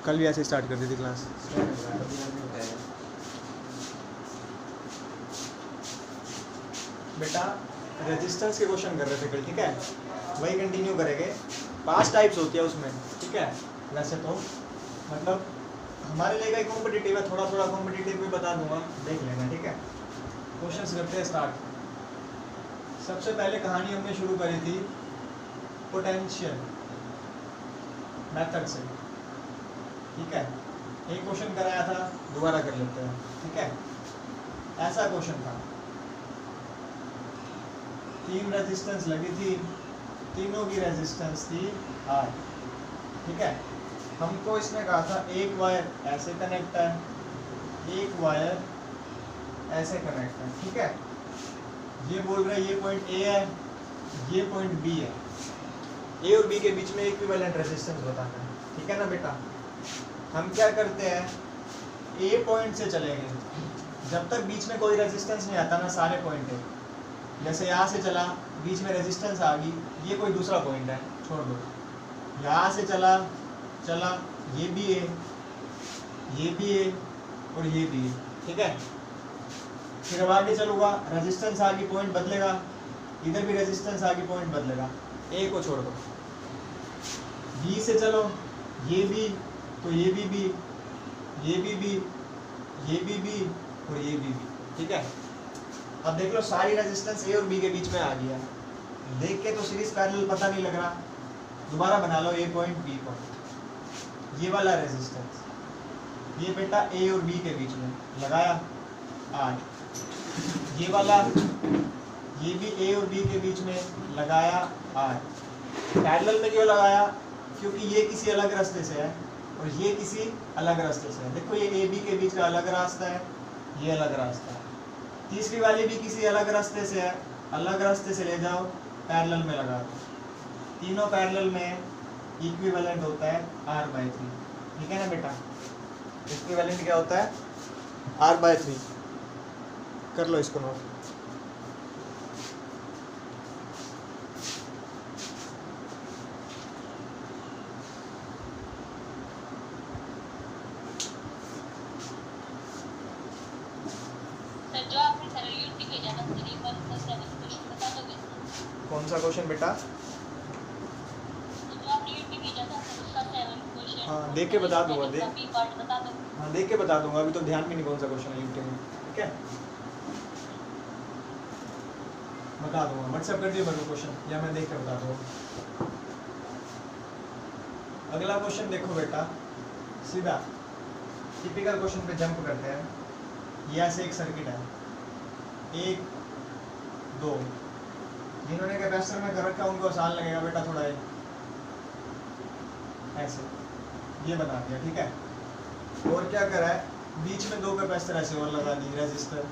कल भी ऐसे स्टार्ट कर दी थी क्लास। बेटा रेजिस्टेंस के क्वेश्चन कर रहे थे कल, ठीक है, वही कंटिन्यू करेंगे। 5 टाइप्स होती है उसमें, ठीक है। वैसे तो मतलब हमारे लिए का कॉम्पिटिटिव है, थोड़ा थोड़ा कॉम्पिटिटिव भी बता दूंगा, देख लेना, ठीक है। क्वेश्चंस करते हैं स्टार्ट। सबसे पहले कहानी हमने शुरू करी थी पोटेंशियल मेथड से, ठीक है। एक क्वेश्चन कराया था, दोबारा कर लेते हैं, ठीक है। ऐसा क्वेश्चन था, 3 रेजिस्टेंस लगी थी, तीनों की रेजिस्टेंस थी R, ठीक है। हमको इसने कहा था एक वायर ऐसे कनेक्ट है, एक वायर ऐसे कनेक्ट है, ठीक है। ये बोल रहे हैं ये पॉइंट A है, ये पॉइंट B है, A और B के बीच में इक्विवेलेंट रेजिस्टेंस बताना है, ठीक है ना बेटा। हम क्या करते हैं, A पॉइंट से चलेंगे, जब तक बीच में कोई रेजिस्टेंस नहीं आता ना, सारे पॉइंट है। जैसे यहाँ से चला, बीच में रेजिस्टेंस आ गई, ये कोई दूसरा पॉइंट है, छोड़ दो। यहाँ से चला, ये भी है, ये भी है और ये भी है, ठीक है। फिर अब आगे चलूँगा, रेजिस्टेंस आ गई, पॉइंट बदलेगा, इधर भी रेजिस्टेंस आ गई, पॉइंट बदलेगा, ए को छोड़ दो। बी से चलो, ये भी, तो ये भी, ये भी, ये भी और ये भी, ठीक है। अब देख लो सारी रेजिस्टेंस ए और बी के बीच में आ गया, देख के तो सीरीज पैरेलल पता नहीं लग रहा। दोबारा बना लो, ए पॉइंट बी पॉइंट, ये वाला रेजिस्टेंस, ये बेटा ए और बी के बीच में लगाया R, ये वाला, ये भी ए और बी के बीच में लगाया R। पैरेलल में क्यों लगाया, क्योंकि ये किसी अलग रास्ते से है और ये किसी अलग रास्ते से है। देखो ये ए बी के बीच का अलग रास्ता है, ये अलग रास्ता है। तीसरी वाली भी किसी अलग रास्ते से है, अलग रास्ते से ले जाओ, पैरेलल में लगा दो। तीनों पैरेलल में इक्विवेलेंट होता है R/3, ठीक है ना बेटा। इक्विवेलेंट क्या होता है, R/3। कर लो इसको नोट। कौन सा क्वेश्चन बेटा? हाँ देख के बता दूंगा, हाँ देख के बता दूंगा, अभी तो ध्यान भी नहीं कौन सा क्वेश्चन है यूट्यूब में, ठीक है। बता दूंगा, व्हाट्सएप कर दिए मेरे को क्वेश्चन, या मैं देख के बता दूंगा। अगला क्वेश्चन देखो बेटा, सीधा टिपिकल क्वेश्चन पे जंप करते हैं। ये ऐसे एक सर्किट है, 1 2, जिन्होंने कैपेसिटर में कर रखा है उनको आसान लगेगा बेटा थोड़ा, ऐसे ये बना दिया, ठीक है। और क्या करा है, बीच में 2 कैपेसिटर ऐसे और लगा दी, रेजिस्टर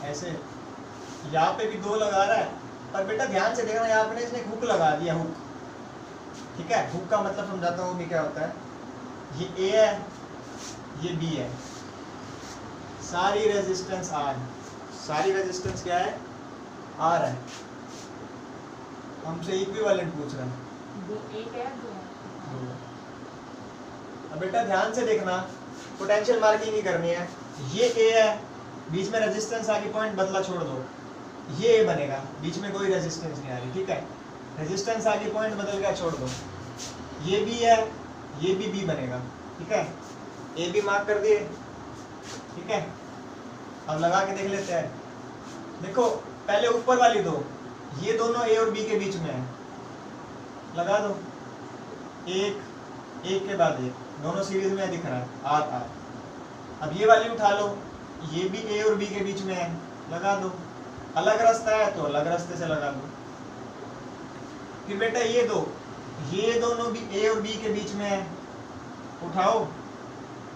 ऐसे, यहाँ पे भी 2 लगा रहा है, पर बेटा ध्यान से देखना, यहाँ पे इसने हुक लगा दिया, हुक, ठीक है। हुक का मतलब समझाता हूँ कि क्या होता है। ये A है, ये B है, सारी रेजिस्टेंस R, सारी रेजिस्टेंस क्या है, R है। हमसे इक्विवेलेंट पूछ रहा है, अब बेटा ध्यान से देखना, पोटेंशियल मार्किंग ही करनी है। ये A है, बीच में रेजिस्टेंस आ गई, पॉइंट बदला, छोड़ दो, ये A बनेगा, बीच में कोई रेजिस्टेंस नहीं आ रही, ठीक है। रेजिस्टेंस आ गई, पॉइंट बदल गया, छोड़ दो। ये B है, ये भी B बनेगा, ठीक है। A भी मार्क कर दिए, ठीक है। अब लगा के देख लेते हैं। देखो पहले ऊपर वाली 2, ये दोनों A और B के बीच में है, लगा दो, एक के बाद एक, दोनों सीरीज में दिख रहा है, R। अब ये वाली उठा लो, ये भी A और B के बीच में है, लगा दो। अलग रास्ता है तो अलग रास्ते से लगा दो। फिर बेटा ये दोनों भी A और B के बीच में है, उठाओ,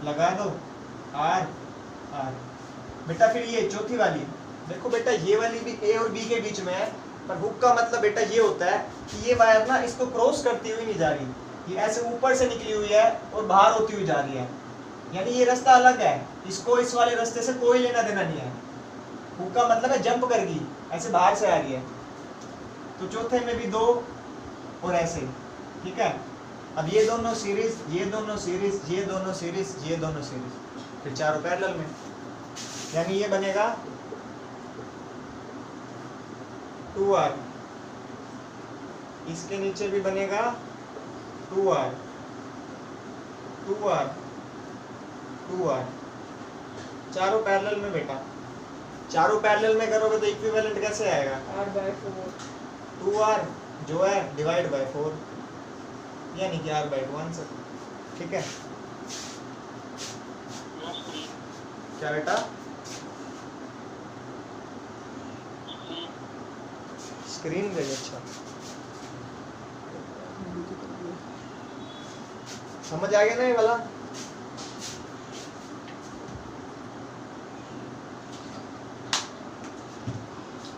लगा दो, R। बेटा फिर ये चौथी वाली, देखो बेटा ये वाली भी A और B के बीच में है, पर हुक का मतलब बेटा ये होता है कि ये वायर ना इसको क्रॉस करती हुई नहीं जा रही, ये ऐसे ऊपर से निकली हुई है और बाहर होती हुई जा रही है, यानी ये रास्ता अलग है, इसको इस वाले रास्ते से कोई लेना देना नहीं है। हुक का मतलब है जंप करेगी, ऐसे बाहर से आ रही है। तो चौथे में भी 2 और ऐसे, ठीक है। अब ये दोनों सीरीज, ये दोनों सीरीज, ये दोनों सीरीज, ये दोनों सीरीज, फिर चारों पैरेलल में, यानी ये बनेगा 2r, इसके नीचे भी बनेगा 2r, 2r, 2r, चारों पैरेलल में बेटा। चारों पैरेलल में करोगे तो इक्विवेलेंट कैसे आएगा? r/4 2r जो है डिवाइड बाय 4, यानी कि r/1 से, ठीक है। क्या बेटा? स्क्रीन गई, अच्छा समझ आ गया ना ये वाला?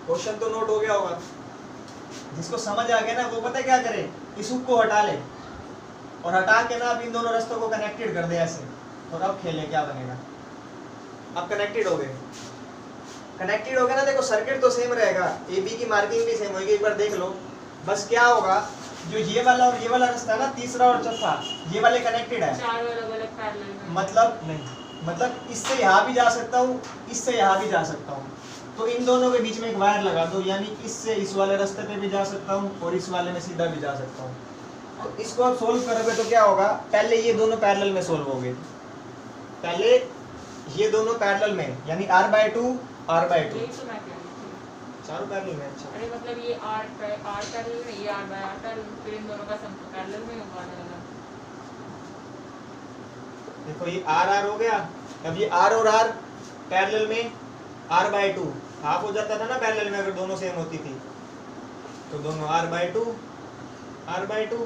क्वेश्चन तो नोट हो गया होगा। जिसको समझ आ गया ना वो पता है क्या करे, इस हुक को हटा ले और हटा के ना अब इन दोनों रास्तों को कनेक्टेड कर दे ऐसे, और अब खेले क्या बनेगा। अब कनेक्टेड हो गए, कनेक्टेड हो गए ना, देखो सर्किट तो सेम रहेगा, ए बी की मार्किंग भी सेम होगी, एक बार देख लो। बस क्या होगा, जो ये वाला और ये वाला रास्ता है ना, तीसरा और चौथा, ये वाले कनेक्टेड है, चारों अलग-अलग पैरेलल में, मतलब नहीं, मतलब इससे यहाँ भी जा सकता हूँ, इससे यहाँ भी जा सकता हूँ, तो इन दोनों के बीच में एक वायर लगा दो, यानी इससे इस वाले रास्ते पे भी जा सकता हूँ और इस वाले में सीधा भी जा सकता हूँ। तो इसको आप सोल्व करोगे तो क्या होगा, पहले ये दोनों पैरेलल में सोल्व होंगे, पहले ये दोनों पैरेलल में, यानी r/2 r/2, यही तो मैं कह रही थी। चारों पैरेलल में। अच्छा अरे मतलब ये r पैरेलल में, ये r/r पैरेलल, फिर इन दोनों का सम पैरेलल में होगा अलग-अलग। देखो ये r हो गया, अब ये r और r पैरेलल में r/2 हाफ हो जाता था ना पैरेलल में, अगर दोनों सेम होती थी तो दोनों r/2 r/2।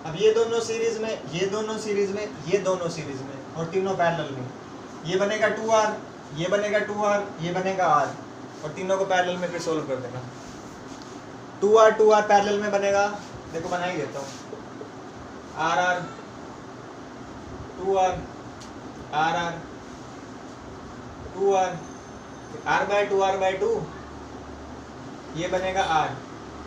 अब ये दोनों सीरीज में, ये दोनों सीरीज में, ये दोनों सीरीज में और तीनों पैरेलल में, ये बनेगा 2r, ये बनेगा 2r, ये बनेगा r, और तीनों को पैरेलल में फिर सोल्व कर देना। 2r पैरेलल में बनेगा, देखो बना ही देता हूँ, r 2r r 2r r/2 ये बनेगा r।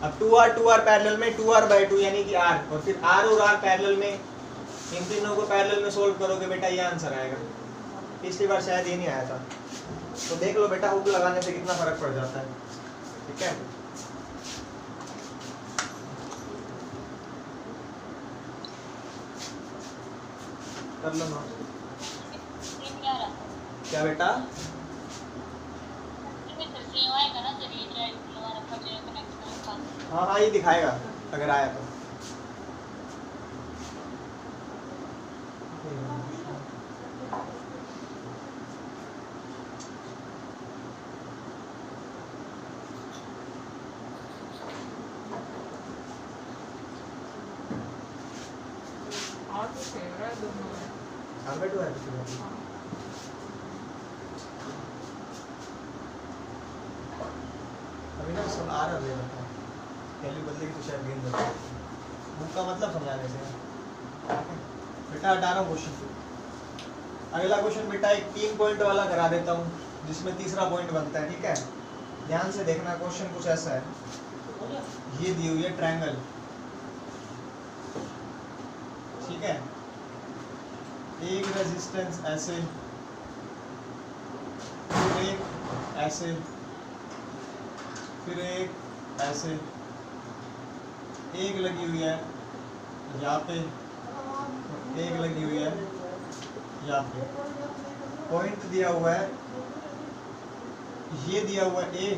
अब 2r पैरेलल में 2r/2 यानी कि r, और फिर r और r पैरेलल में, इन तीनों को पैरेलल में सोल्व करोगे बेटा ये आंसर आएगा। पिछली बार शायद ये नहीं आया था, तो देख लो बेटा हुक लगाने से कितना फर्क पड़ जाता है, ठीक है। कर लो ना, क्या बेटा? हाँ हाँ ये दिखाएगा अगर आया तो। और कुछ है रहा है दोनों में। r/2 है किसी में? हाँ। अभी ना सब आ रहा है, पहले बदले की तो शायद गेंद बदले, बुक का मतलब समझाने से। बेटा हटा रहा हूँ क्वेश्चन। अगला क्वेश्चन बेटा एक 3 पॉइंट वाला करा देता हूँ, जिसमें तीसरा पॉइंट बनता है, ठीक है। ध्यान से देखना, क्वेश्चन कुछ ऐसा है, ये दी हुई है ट्रायंगल, ठीक है, एक रेजिस्टेंस ऐसे, फिर एक ऐसे, फिर एक ऐसे, एक लगी हुई है यहाँ पे, एक लगी हुई है यहाँ पे, पॉइंट दिया हुआ है, ये दिया हुआ है ए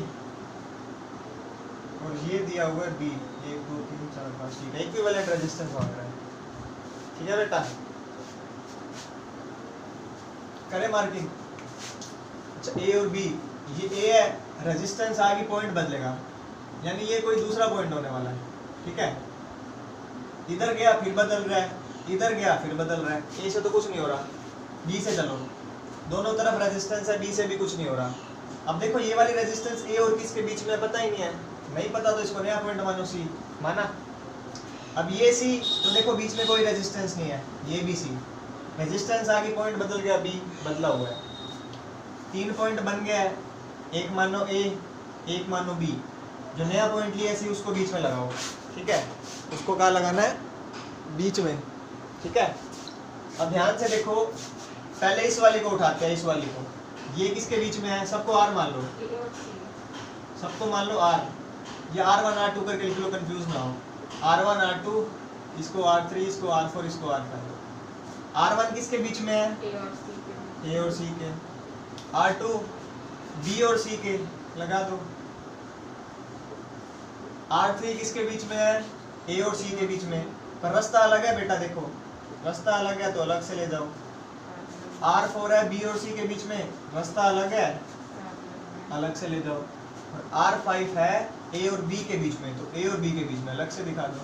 और ये दिया हुआ है बी, 1 2 3 4 5, ठीक है, इक्विवेलेंट रेजिस्टेंस मांग रहा है, ठीक है बेटा। करे मार्किंग, अच्छा ए और बी, ये ए है, रेजिस्टेंस आगे पॉइंट बदलेगा, यानी ये कोई दूसरा पॉइंट होने वाला है, ठीक है। इधर गया फिर बदल रहा है, इधर गया फिर बदल रहा है, ए से तो कुछ नहीं हो रहा, बी से चलो, दोनों तरफ रेजिस्टेंस है, बी से भी कुछ नहीं हो रहा। अब देखो ये वाली रेजिस्टेंस ए और किसके बीच में पता ही नहीं है, नहीं पता तो इसको नया पॉइंट मानो सी, माना। अब ये सी, तो देखो बीच में कोई रेजिस्टेंस नहीं है, ये भी सी, रेजिस्टेंस आगे पॉइंट बदल गया, बी बदला हुआ है, 3 पॉइंट बन गया है, एक मानो ए, एक मानो बी, जो नया पॉइंट लिया सी उसको बीच में लगाओ, ठीक है। उसको कहाँ लगाना है, बीच में, ठीक है। अब ध्यान से देखो, पहले इस वाली को उठाते हैं, इस वाली को, ये किसके बीच में है, सबको आर मान लो, ए और सी। सबको मान लो आर, ये R1 R2 करके लिख लो, कंफ्यूज ना हो। R1 R2, इसको R3, इसको R4, इसको R5। R1 किसके बीच में है, ए और सी के। ए और सी के। R2 बी और सी के, लगा दो। R3 किसके बीच में है, ए और सी के बीच में, पर रास्ता अलग है बेटा, देखो रास्ता अलग है तो अलग से ले जाओ। R4 है बी और सी के बीच में, रास्ता अलग है, अलग से ले जाओ। और R5 है ए और बी के बीच में, तो ए और बी के बीच में अलग से दिखा दो।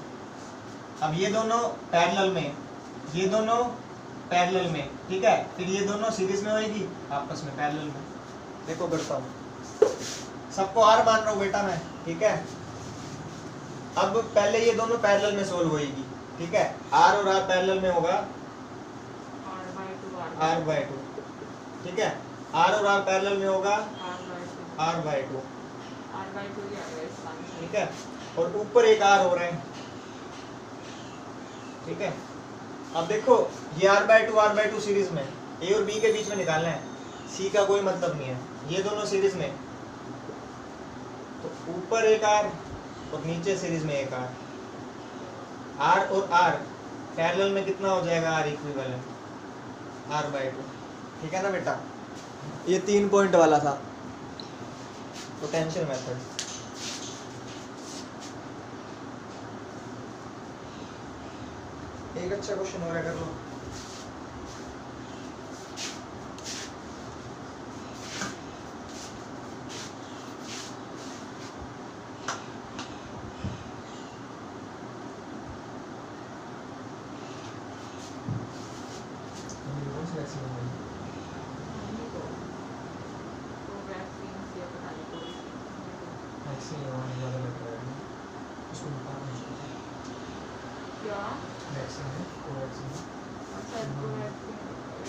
अब ये दोनों पैरेलल में, ये दोनों पैरेलल में, ठीक है, फिर ये दोनों सीरीज में होएगी, आपस में पैरेलल में। देखो करता हूँ, सबको आर मान रहा हूँ बेटा मैं, ठीक है। अब पहले ये दोनों पैरेलल में सोल्व होएगी, ठीक है। आर और आर पैरेलल में होगा R/2, ठीक है। आर और आर पैरेलल में होगा R/2, ठीक है। और ऊपर एक आर हो रहा है, ठीक है। अब देखो ये R/2 सीरीज में, ए और बी के बीच में निकालना है, सी का कोई मतलब नहीं है, ये दोनों सीरीज में, तो ऊपर एक आर और नीचे सीरीज में एक आर। आर और आर पैरेलल में कितना हो जाएगा, आर इक्विवेलेंट R/2, ठीक है ना बेटा। ये 3 पॉइंट वाला था पोटेंशियल मेथड। एक अच्छा क्वेश्चन हो रहा है, कर लो।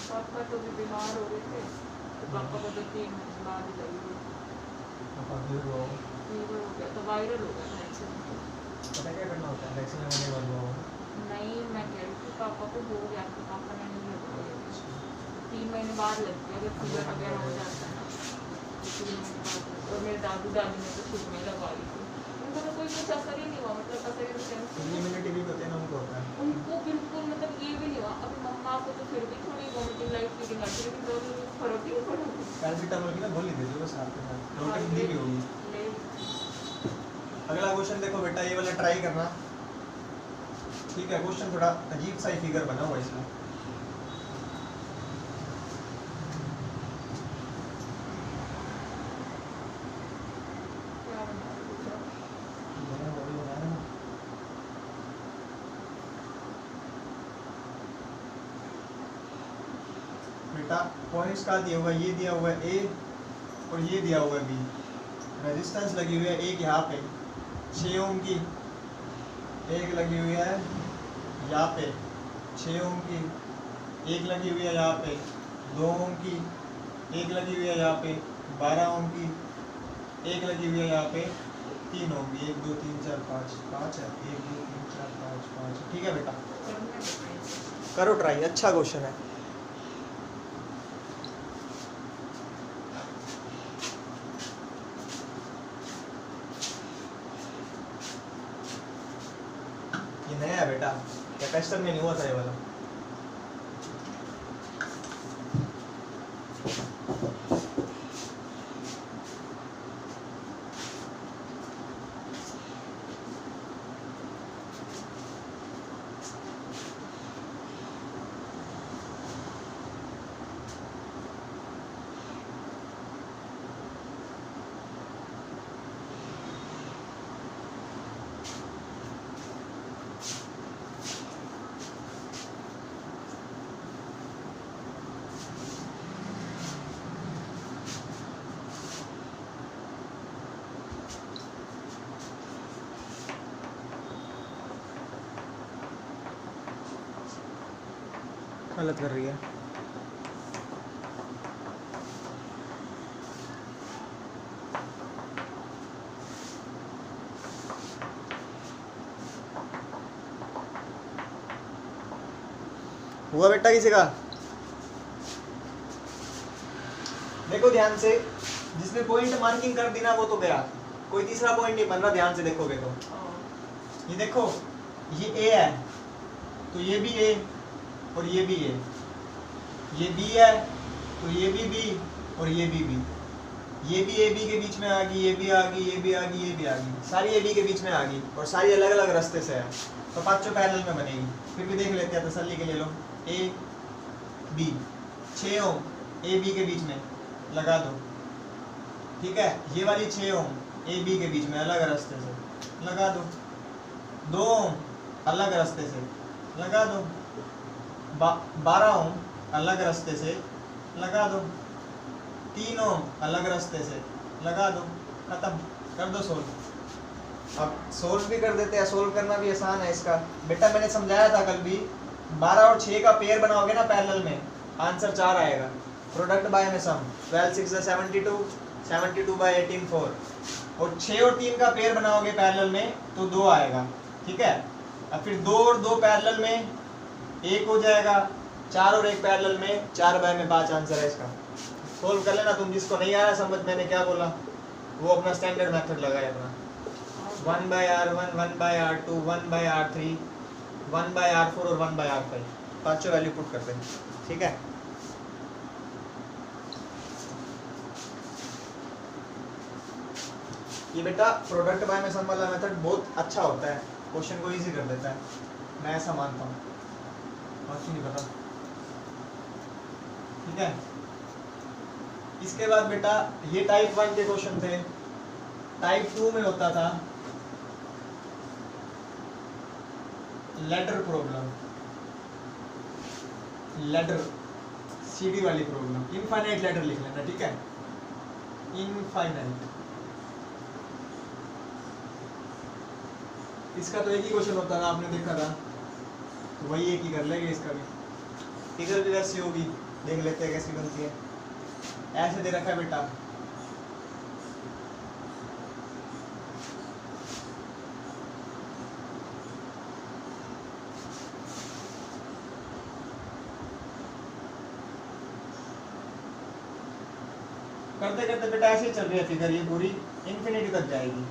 पापा तो भी बीमार हो गए थे, तो पापा को तो 3 महीने बाद ही लगी थी, फीवर हो गया, तो वायरल हो गया वैक्सीन। पता क्या करना होता है वैक्सीन लगाने वाले लोगों को? नहीं, मैं कह रही थी पापा को हो गया, तो पापा ने नहीं लगवाया, 3 महीने बाद लगती है, अगर फीवर वगैरह हो जाता है ना, तो 3 महीने बाद। और मेरे दादू दादी ने तो शुरू में लगवा ली थी, उनको तो कोई कुछ असर ही नहीं हुआ, मतलब असर इन सेंस इम्यूनिटी वीक होती है ना, उनको होता है। उनको बिल्कुल मतलब ये भी नहीं हुआ। अभी मम्मा को तो फिर भी थोड़ी वोमिटिंग लाइट फीलिंग आती है, लेकिन तो फर्क ही नहीं पड़ा। पैरासीटामोल की ना गोली दे दो बस साथ के साथ, प्रोटीन दी भी होगी। अगला क्वेश्चन देखो बेटा, ये वाला ट्राई करना, ठीक है। क्वेश्चन थोड़ा अजीब सा ही फिगर बना हुआ है इसमें। बेटा पॉइंट्स का दिया हुआ है, ये दिया हुआ है ए और ये दिया हुआ है बी। रेजिस्टेंस लगी हुई है एक यहाँ पे 6 ओम की, एक लगी हुई है यहाँ पे 6 ओम की, एक लगी हुई है यहाँ पे 2 ओम की, एक लगी हुई है यहाँ पे 12 ओम की, एक लगी हुई है यहाँ पे 3 ओम की। 1 2 3 4 5 5 है, 1 2 3 4 5 5, ठीक है बेटा। करो ट्राई, अच्छा क्वेश्चन है। ये नया है बेटा, कैपेसिटर में नहीं हुआ था ये वाला। गलत कर रही है। हुआ बेटा किसी का? देखो ध्यान से, जिसने पॉइंट मार्किंग कर दी ना वो तो गया, कोई तीसरा पॉइंट नहीं बन रहा। ध्यान से देखोगे तो ये देखो, ये ए है तो ये भी ए और ये भी ए, ये बी है तो ये भी बी और ये भी बी, ये भी ए बी के बीच में आ गई, ये भी आ गई, ये भी आ गई, ये भी आ गई, सारी ए बी के बीच में आ गई और सारी अलग अलग रास्ते से है, तो पांचों पैरेलल में बनेगी। फिर भी देख लेते हैं तसल्ली के लिए, लो A B 6 Om A B के बीच में लगा दो, ठीक है। ये वाली 6 ओम ए बी के बीच में अलग रास्ते से लगा दो, 2 ओम अलग रास्ते से लगा दो, 12 ओम अलग रास्ते से लगा दो, 3 ओम अलग रास्ते से लगा दो, खत्म कर दो सोल्व। अब सोल्व भी कर देते हैं, सोल्व करना भी आसान है इसका। बेटा मैंने समझाया था कल भी, 12 और 6 का पेयर बनाओगे ना पैरेलल में, आंसर 4 आएगा। प्रोडक्ट बाय में सम 12 6 72, 72 बाय 18 4, और 6 और 3 का पेयर बनाओगे पैरेलल में तो 2 आएगा, ठीक है। अब फिर 2 और 2 पैरेलल में 1 हो जाएगा, 4 और 1 पैरेलल में 4 बाय में 5 आंसर है इसका। सोल्व कर लेना तुम, जिसको नहीं आया समझ मैंने क्या बोला वो अपना स्टैंडर्ड मेथड लगाए अपना, 1 bye R1, 1 bye R2, 1 bye R3, 1 bye R4 और 1 बाय R5, पांचों वैल्यू पुट करते हैं, ठीक है। ये बेटा प्रोडक्ट बाय में सम वाला मेथड बहुत अच्छा होता है, क्वेश्चन को इजी कर देता है, मैं ऐसा मानता हूँ, बाकी नहीं पता, ठीक है। इसके बाद बेटा ये टाइप 1 के क्वेश्चन थे। टाइप 2 में होता था लेटर प्रॉब्लम, लेटर सीडी वाली प्रॉब्लम, इनफाइनाइट लेटर लिख लेना, ठीक है, इनफाइनाइट। इसका तो एक ही क्वेश्चन होता था, आपने देखा था, तो वही एक ही कर लेंगे इसका भी। फिगर भी वैसी होगी, देख लेते हैं कैसी बनती है। ऐसे दे रखा है बेटा, करते करते बेटा ऐसे चल रही है फिगर, ये पूरी इन्फिनिटी तक जाएगी।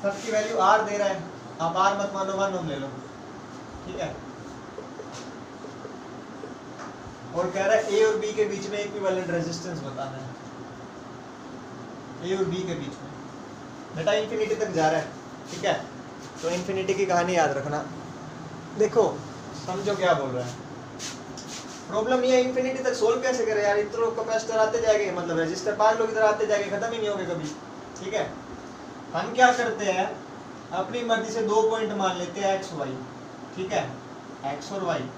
सबकी वैल्यू आर दे रहा है, आप आर मत मानो 1 ओम ले लो, ठीक है। और कह रहा है ए और बी के बीच में इक्विवेलेंट रेजिस्टेंस बताना है, ए और बी के बीच में। बेटा इन्फिनिटी तक जा रहा है, ठीक है, तो इन्फिनिटी की कहानी याद रखना। देखो समझो क्या बोल रहा है, प्रॉब्लम ये इन्फिनिटी तक सोल्व कैसे करें यार, इतना कैपेसिटर आते जाएंगे, मतलब रेजिस्टर 5 लोग इधर आते जाएंगे, खत्म ही नहीं होंगे कभी, ठीक है। हम क्या करते हैं, अपनी मर्जी से 2 पॉइंट मान लेते हैं एक्स वाई, ठीक है, एक्स और वाई।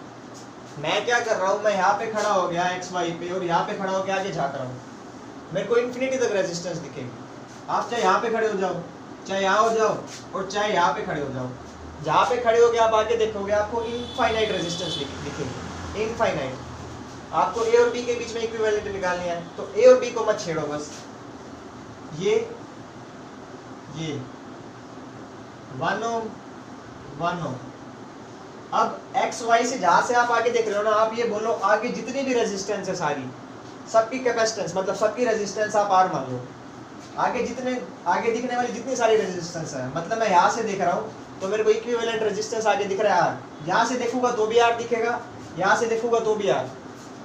मैं क्या कर रहा हूँ, मैं यहाँ पे खड़ा हो गया एक्स वाई पे, और यहाँ पे खड़ा होकर आगे झाँक रहा हूँ, मेरे को इन्फिनिटी तक रेजिस्टेंस दिखेगी। आप चाहे यहाँ पे खड़े हो जाओ, चाहे यहाँ हो जाओ, और चाहे यहाँ पे खड़े हो जाओ, जहाँ पे खड़े हो गए आप आगे देखोगे आपको इनफाइनाइट रेजिस्टेंस दिखेगी, इनफाइनाइट। आपको ए और बी के बीच में इक्विवेलेंट निकालनी है, तो ए और बी को मत छेड़ो बस, ये 1 ओम 1 ओम। अब एक्स वाई से जहां से आप आगे देख रहे हो ना, आप ये बोलो आगे जितनी भी रेजिस्टेंस है सारी, सबकी कैपेसिटेंस मतलब सबकी रेजिस्टेंस आप आर मान लो, आगे दिखने वाली जितनी सारी रेजिस्टेंस है, मतलब मैं यहाँ से देख रहा हूँ तो मेरे को इक्विवेलेंट रेजिस्टेंस आगे दिख रहा है आर, यहाँ से देखूंगा तो भी आर दिखेगा, यहाँ से देखूंगा तो भी आर,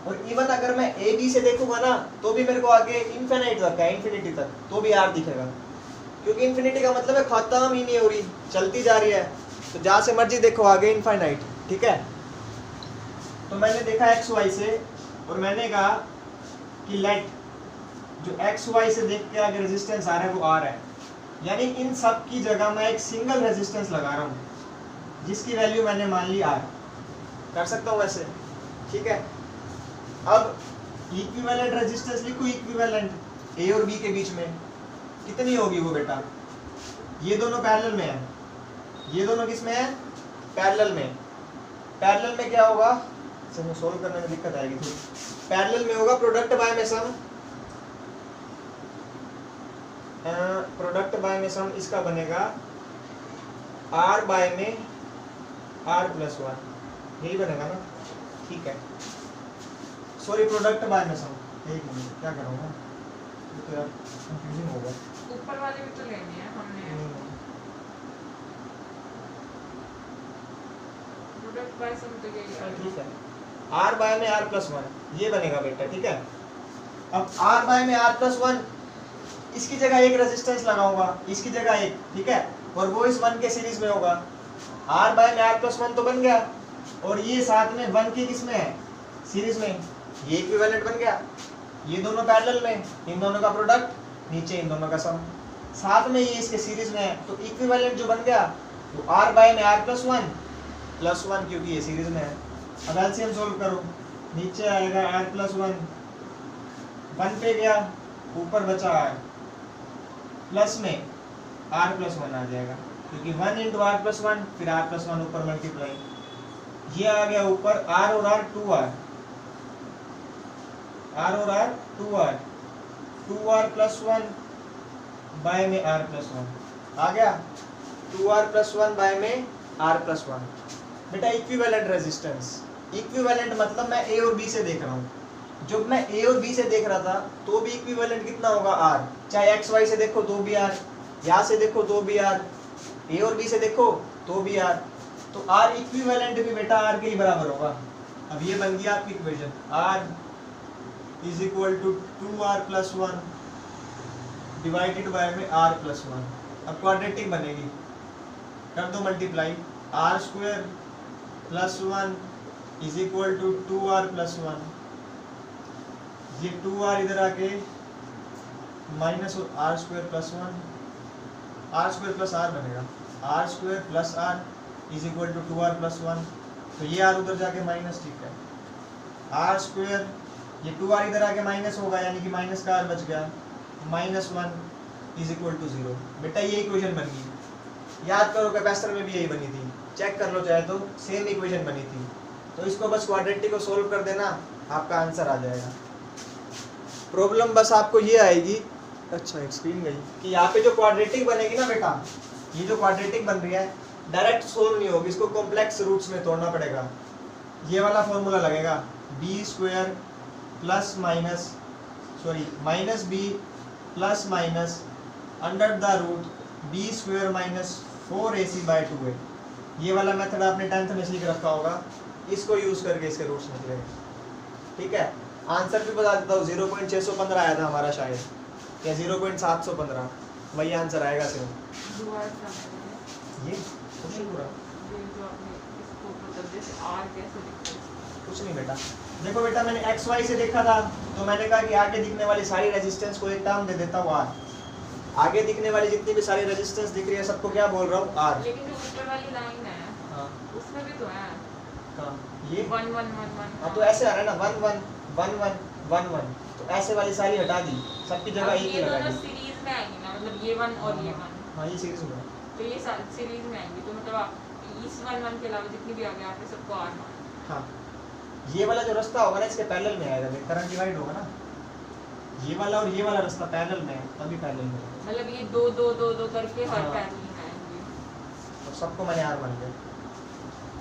और इवन अगर मैं ए बी से देखूंगा ना तो भी मेरे को आगे इनफिनिटी तक है, इन्फिनिटी तक तो भी आर दिखेगा, क्योंकि इन्फिनिटी का मतलब है खत्म ही नहीं हो रही, चलती जा रही है, तो जहाँ से मर्जी देखो आगे इनफाइनाइट, ठीक है। तो मैंने देखा एक्स वाई से, और मैंने कहा कि लेट जो एक्स वाई से देख के आगे रेजिस्टेंस आ रहा है वो आर है, यानी इन सब की जगह मैं एक सिंगल रेजिस्टेंस लगा रहा हूँ जिसकी वैल्यू मैंने मान ली आर, कर सकता हूँ वैसे, ठीक है। अब इक्विवेलेंट रेजिस्टेंस लिखो, इक्विवेलेंट ए और बी के बीच में कितनी होगी वो बेटा, ये दोनों पैरेलल में है, ये दोनों किस में है, पैरेलल में। पैरेलल में क्या होगा, चलो सोल्व करने में दिक्कत आएगी थोड़ी, पैरेलल में होगा प्रोडक्ट बाय में सम, प्रोडक्ट बाय में सम इसका बनेगा आर बाय में आर प्लस 1, यही बनेगा ना, ठीक है। सॉरी प्रोडक्ट बाय में सम, एक मिनट क्या करूँगा, ये तो यार कंफ्यूजिंग हो गया। ऊपर वाले भी तो लेने हैं हमने, प्रोडक्ट बाय सम तो यही है। ठीक है, r बाय में r प्लस 1 ये बनेगा बेटा, ठीक है। अब r बाय में r प्लस 1, इसकी जगह एक रेजिस्टेंस लगाऊंगा, इसकी जगह एक, ठीक है, और वो इस 1 के सीरीज में होगा। r बाय में r प्लस 1 तो बन गया, और ये साथ में 1 के किस में है, सीरीज में, ये इक्विवेलेंट बन गया। ये दोनों पैरेलल में, इन दोनों का प्रोडक्ट, नीचे इन दोनों का सम, साथ में ये इसके सीरीज में है, तो इक्विवेलेंट जो बन गया वो r बाय में r प्लस 1 क्योंकि ये सीरीज में है। अब एलसीएम सोल्व करो, नीचे आएगा r प्लस 1 पे गया, ऊपर बचा r प्लस में r प्लस 1 आ जाएगा, क्योंकि 1 इंटू r प्लस 1 फिर r प्लस 1 ऊपर मल्टीप्लाई, ये आ गया ऊपर r और r 2r, r और r 2r, 2r plus 1 by में r प्लस 1 आ गया, 2r प्लस 1 बाय में r प्लस 1। बेटा इक्विवेलेंट रेजिस्टेंस, इक्विवेलेंट मतलब मैं a और b से देख रहा हूँ। जब मैं a और b से देख रहा था तो भी इक्विवेलेंट कितना होगा r, चाहे x y से देखो तो भी r, यहाँ से देखो तो भी r, a और b से देखो तो भी r, तो r इक्विवेलेंट भी बेटा r के ही बराबर होगा। अब ये बन गया आपकी equation, r is equal to 2r plus 1 divided by में r प्लस 1। अब क्वाड्रेटिक बनेगी, कर दो multiply, r square plus 1 is equal to 2r plus 1, ये 2r इधर आके minus r square plus 1, r square plus r बनेगा, r square plus r is equal to 2r plus 1, तो ये r उधर जाके माइनस, ठीक है, r स्क्वायर, ये 2r इधर आके माइनस होगा, यानी कि माइनस का r बच गया, माइनस 1 इज इक्वल टू 0। बेटा ये इक्वेशन बन गई, याद करो कैपेसिटर में भी यही बनी थी, चेक कर लो चाहे तो, सेम इक्वेशन बनी थी। तो इसको बस क्वाड्रेटिक को सोल्व कर देना, आपका आंसर आ जाएगा। प्रॉब्लम बस आपको ये आएगी, अच्छा एक स्क्रीन गई, कि यहाँ पे जो क्वाड्रेटिक बनेगी ना बेटा, ये जो क्वाड्रेटिक बन रही है डायरेक्ट सोल्व नहीं होगी, इसको कॉम्प्लेक्स रूट्स में तोड़ना पड़ेगा। ये वाला फॉर्मूला लगेगा, b square plus minus, sorry minus b plus minus under the root b square minus 4ac by 2a। ये वाला मेथड आपने 10th में सीख रखा होगा, इसको यूज करके इसके रूट्स निकलेंगे, ठीक है। आंसर भी बता देता हूँ, 0.615 आया था हमारा शायद, या 0.715, वही आंसर आएगा सिर्फ। ये क्वेश्चन पूरा कुछ नहीं बेटा, देखो बेटा मैंने एक्स वाई से देखा था, तो मैंने कहा कि आगे दिखने वाली सारी रेजिस्टेंस को एक टर्म दे देता हूँ r, आगे दिखने वाली जितनी भी सारी रेजिस्टेंस दिख रही है सबको क्या बोल रहा हूँ r। लेकिन जो ऊपर वाली लाइन है, हाँ उसमें भी तो है, कहाँ ये 1 1 1 1। हाँ तो ऐसे आ रहा है ना, 1 1 1 1 1 1, तो ऐसे वाली सारी हटा दी, सबकी जगह एक ही लगा दी। सीरीज में आएंगी ना, मतलब ये 1 और ये 1, हाँ ये सीरीज में, तो ये सीरीज में आएंगी, तो मतलब आप इस 1 1 के अलावा जितनी भी आगे आपने सबको r माना। हाँ ये वाला जो रास्ता होगा ना इसके पैरेलल में आएगा, करंट डिवाइड होगा ना, ये वाला और ये वाला रास्ता पैरेलल में है, तभी पैरेलल में, मतलब ये 2 2 2 2 करके हर हाँ। पैरेलल में आएंगे, तो सबको मैंने r मान लिया।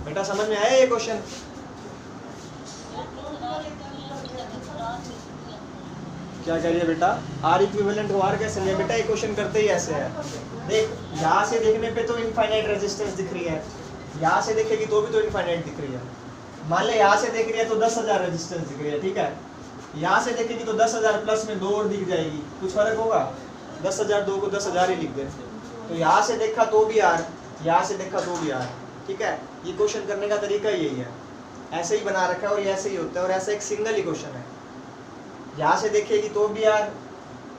बेटा समझ में आया ये क्वेश्चन? क्या कह रही है बेटा, r इक्विवेलेंट को r कैसे लिया? बेटा ये क्वेश्चन करते ही ऐसे है, देख यहाँ से देखने पे तो इनफाइनाइट रेजिस्टेंस दिख रही है, यहाँ से देखेगी तो भी तो इनफाइनाइट दिख रही है। मान ले यहाँ से देख रही है तो 10,000 रेजिस्टेंस दिख रही है, ठीक है, यहाँ से देखेगी तो 10,000 प्लस में 2 और दिख जाएगी, कुछ फर्क होगा? 10,000 2 को 10,000 ही लिख दे, तो यहाँ से देखा तो भी r, यहाँ से देखा तो भी r, ठीक है। ये क्वेश्चन करने का तरीका यही है, ऐसे ही बना रखा है और ये ऐसे ही होता है, और ऐसा एक सिंगल ही क्वेश्चन है, यहाँ से देखेगी तो भी r,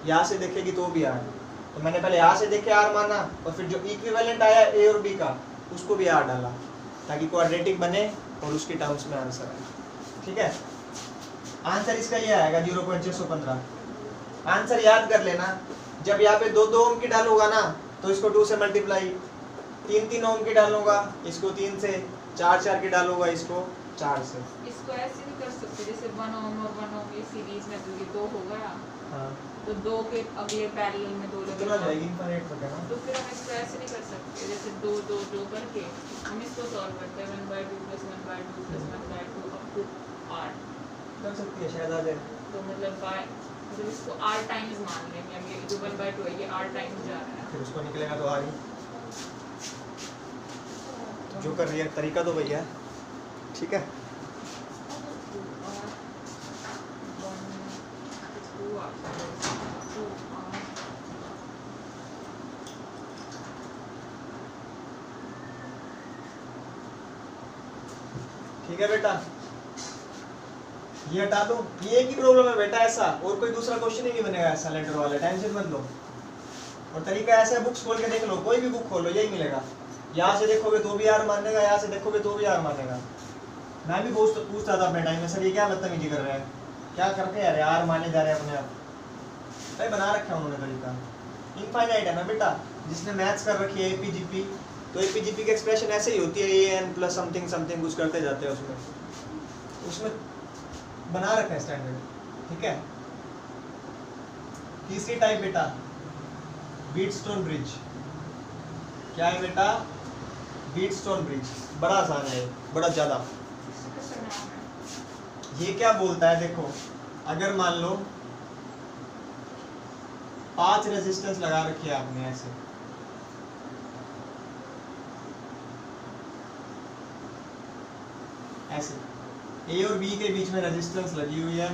यहाँ से देखेगी तो भी r, तो मैंने पहले यहाँ से देखे r माना, और फिर जो इक्विवेलेंट आया a और b का उसको भी r डाला, ताकि क्वाड्रेटिक बने और उसकी टर्म्स में आंसर आए, ठीक है। आंसर इसका ये आएगा 0.615। आंसर याद कर लेना, जब यहाँ पे 2 2 ओम की डालूंगा ना तो इसको 2 से मल्टीप्लाई, 3 3 ओम की डालूंगा इसको 3 से, 4 4 की डालूंगा इसको 4 से। इसको ऐसे नहीं कर सकते जैसे 1 ओम और 1 ओम ये सीरीज में, तो ये 2 हो गया, हाँ तो 2 के अगले पैरेलल में 2 कितना लगेगा, जाएगी इनफाइनाइट तक है ना, तो फिर हम इसको ऐसे नहीं कर सकते जैसे दो करके हम इसको सॉल्व करते हैं 1/2 + 1/2 + 1/2 अप टू r। कर सकती है शायद आ जाए। तो मतलब इसको r टाइम्स मान लेंगे हम, ये जो 1/2 है ये r टाइम्स जा रहा है। फिर उसको निकलेगा तो आ रही जो कर रही है तरीका तो वही है, ठीक है। ठीक है बेटा, ये हटा दो, ये एक ही प्रॉब्लम है बेटा ऐसा, और कोई दूसरा क्वेश्चन ही नहीं बनेगा ऐसा लेटर वाला, टेंशन मत लो। और तरीका ऐसा है, बुक्स खोल के देख लो, कोई भी बुक खोलो यही मिलेगा। यहाँ से देखोगे तो भी यार मानेगा, यहाँ से देखोगे तो भी यार मानेगा। मैं भी पूछता था अपने टाइम में, सर ये क्या बदतमीजी कर रहे हैं, क्या करते हैं यार माने जा रहे हैं अपने आप। भाई बना रखा है उन्होंने तरीका, इनफाइनाइट है ना बेटा। जिसने मैथ्स कर रखी है एपीजीपी, तो एपीजीपी की एक्सप्रेशन ऐसे ही होती है, an प्लस समथिंग समथिंग कुछ करते जाते हैं उसमें बना रखा है स्टैंडर्ड, ठीक है। तीसरी टाइप बेटा व्हीटस्टोन ब्रिज। क्या है बेटा? Wheatstone bridge. बड़ा आसान है, बड़ा ज्यादा। ये क्या बोलता है देखो, अगर मान लो 5 रेजिस्टेंस लगा रखी है आपने ऐसे, ऐसे ए और बी के बीच में रेजिस्टेंस लगी हुई है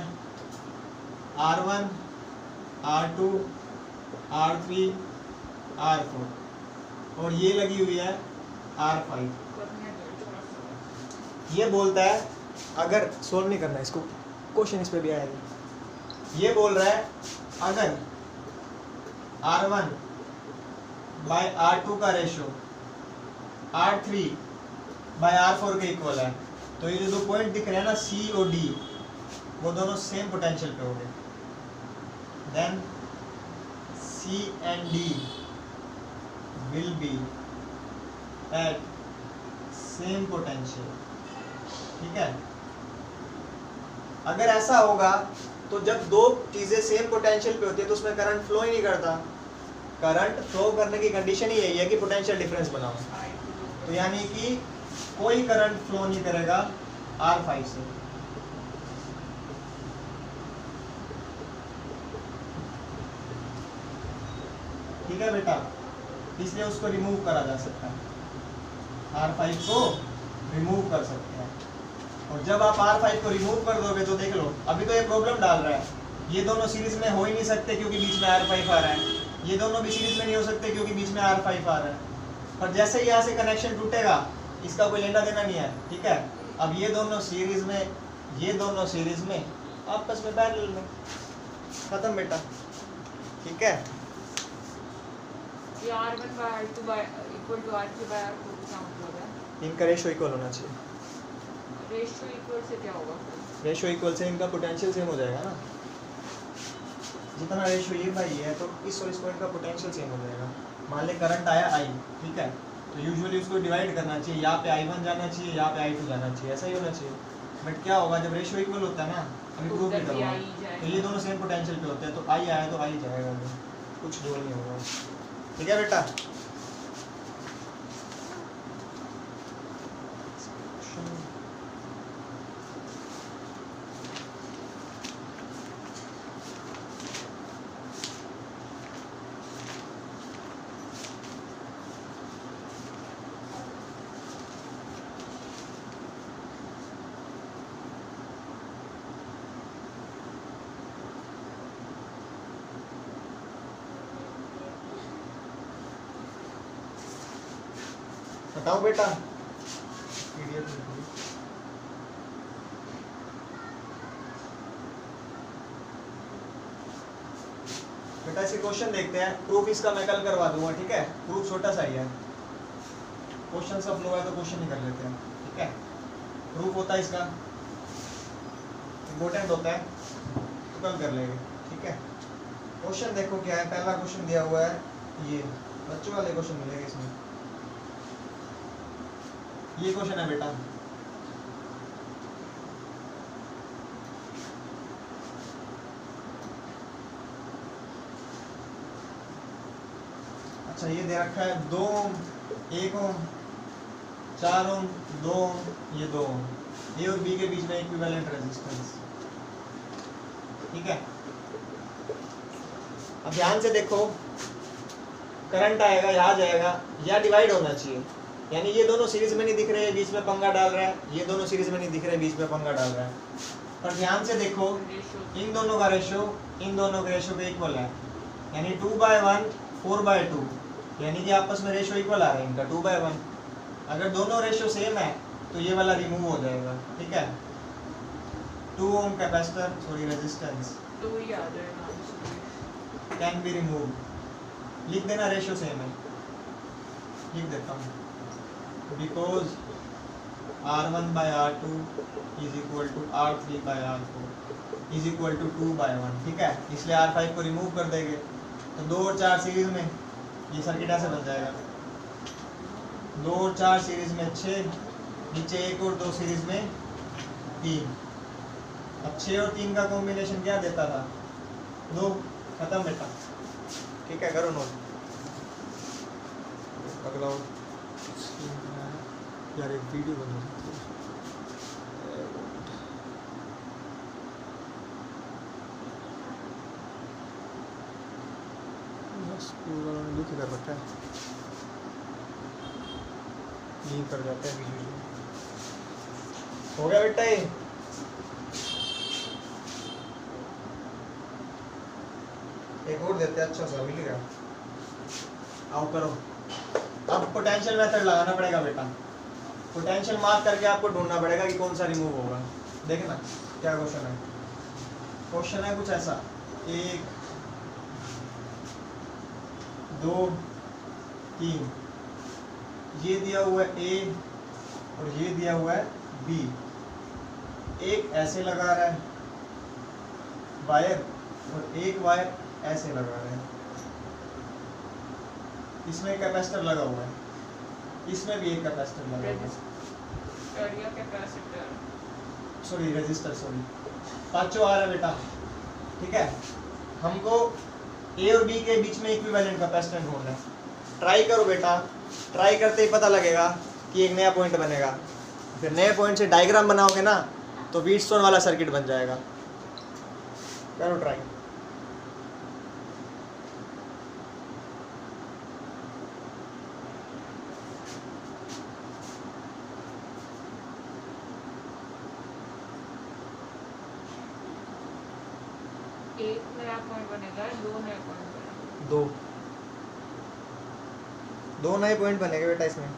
R1, R2, R3, R4 और ये लगी हुई है R5। ये बोलता है, अगर सोल्व नहीं करना इसको, क्वेश्चन इस पे भी आएगा। ये बोल रहा है अगर R1 बाय R2 का रेशो R3 बाय R4 के इक्वल है, तो ये जो दो पॉइंट दिख रहे हैं ना C और D, वो दोनों सेम पोटेंशियल पे होंगे। Then C and D will be at same potential, ठीक है। अगर ऐसा होगा तो जब दो चीजें सेम पोटेंशियल पे होती है तो उसमें करंट फ्लो ही नहीं करता। करंट फ्लो करने की कंडीशन ही यही है कि पोटेंशियल डिफरेंस बनाओ, तो यानी कि कोई करंट फ्लो नहीं करेगा R5 से। ठीक है बेटा, इसलिए उसको रिमूव करा जा सकता है, R5 को रिमूव कर सकते हैं। और जब आप R5 को रिमूव कर दोगे तो देख लो, अभी तो ये प्रॉब्लम डाल रहा है, ये दोनों सीरीज में हो ही नहीं सकते क्योंकि बीच में R5 आ रहा है, ये दोनों भी सीरीज में नहीं हो सकते क्योंकि बीच में R5 आ रहा है। पर जैसे ही यहाँ से कनेक्शन टूटेगा, इसका कोई लेना देना नहीं है, ठीक है। अब ये दोनों सीरीज में, ये दोनों सीरीज में, आपस में पैरेलल में, खत्म बेटा, ठीक है। ये R1 by R2 by equal to R3 by R4 का मतलब है इनका रेशियो इक्वल होना चाहिए। रेशियो इक्वल से क्या होगा? रेशियो इक्वल से इनका पोटेंशियल सेम हो जाएगा ना, जितना रेशियो ये भाई है तो इस और इस पॉइंट का पोटेंशियल सेम हो जाएगा। मान ले करंट आया I, ठीक है, तो यूजुअली उसको डिवाइड करना चाहिए, यहाँ पे I1 जाना चाहिए, यहाँ पे I2 जाना चाहिए, ऐसा ही होना चाहिए। बट क्या होगा जब रेशियो इक्वल होता है ना, अभी प्रूव नहीं करूँगा, तो ये दोनों सेम पोटेंशियल पे होते हैं, तो I आया तो I जाएगा, कुछ जोड़ नहीं होगा, ठीक है बेटा। बताओ बेटा, बेटा इसे क्वेश्चन देखते हैं। प्रूफ इसका मैं कल करवा दूंगा, ठीक है। प्रूफ छोटा सा ही है, क्वेश्चन सब लोग है तो क्वेश्चन ही कर लेते हैं, ठीक है। प्रूफ होता है इसका इम्पोर्टेंट होता है, तो कल कर लेंगे, ठीक है। क्वेश्चन देखो क्या है, पहला क्वेश्चन दिया हुआ है, ये बच्चों वाले क्वेश्चन मिलेंगे इसमें। ये क्वेश्चन है बेटा, अच्छा ये दे रखा है 2 ओम, 1 ओम, 4 ओम, 2 ओम, ये 2 ओम, ए और बी के बीच में इक्विवेलेंट रेजिस्टेंस। ठीक है, अब ध्यान से देखो, करंट आएगा, यहाँ जाएगा, या डिवाइड होना चाहिए, यानी ये दोनों सीरीज में नहीं दिख रहे, बीच में पंगा डाल रहा है, ये दोनों सीरीज में नहीं दिख रहे, बीच में पंगा डाल रहा है। पर ध्यान से देखो, इन दोनों का रेशो इन दोनों के रेशो के इक्वल है, यानी 2/1 4/2, यानी कि आपस में रेशो इक्वल आ रहे हैं इनका 2/1। अगर दोनों रेशो सेम है तो ये वाला रिमूव हो जाएगा। ठीक है, 2 ओम कैपेसिटर सॉरी रेजिस्टेंस तो ही आ जाएगा। Can be remove. लिख देना रेशो सेम है, लिख देता हूँ, because R1/R2 is equal to R3/R4 is equal to 2/1। ठीक है, इसलिए R5 को रिमूव कर देंगे तो 2 और 4 सीरीज में ये सर्किट ऐसे बन जाएगा, 2 और 4 सीरीज में 6, नीचे 1 और 2 सीरीज में 3। अब 6 और 3 का कॉम्बिनेशन क्या देता था? 2। खत्म बेटा। ठीक है, करो नोट। अगला यार एक वीडियो बना सकते हैं। स्कूल वालों ने दुखी कर रखा है, यही कर जाते हैं बीच में। हो गया बेटा ये? एक और देते हैं, अच्छा सा मिलेगा। आओ करो। अब पोटेंशियल मेथड लगाना पड़ेगा बेटा, पोटेंशियल मार्क करके आपको ढूंढना पड़ेगा कि कौन सा रिमूव होगा। देखना क्या क्वेश्चन है। क्वेश्चन है कुछ ऐसा, 1 2 3, ये दिया हुआ है ए और ये दिया हुआ है बी। एक ऐसे लगा रहा है वायर और एक वायर ऐसे लगा रहा है, इसमें कैपेसिटर लगा हुआ है, इसमें भी एक कैपेसिटर लगा हुआ है, सॉरी रेजिस्टर, सॉरी, पांचों आ रहा है बेटा। ठीक है, हमको ए और बी के बीच में इक्विवेलेंट कैपेसिटर ढूंढना है। ट्राई करो बेटा, ट्राई करते ही पता लगेगा कि एक नया पॉइंट बनेगा, फिर नए पॉइंट से डायग्राम बनाओगे ना तो व्हीटस्टोन वाला सर्किट बन जाएगा। करो ट्राई। एक नया पॉइंट बनेगा, 2 नए पॉइंट बनेंगे। 2 नए पॉइंट बनेंगे बेटा इसमें।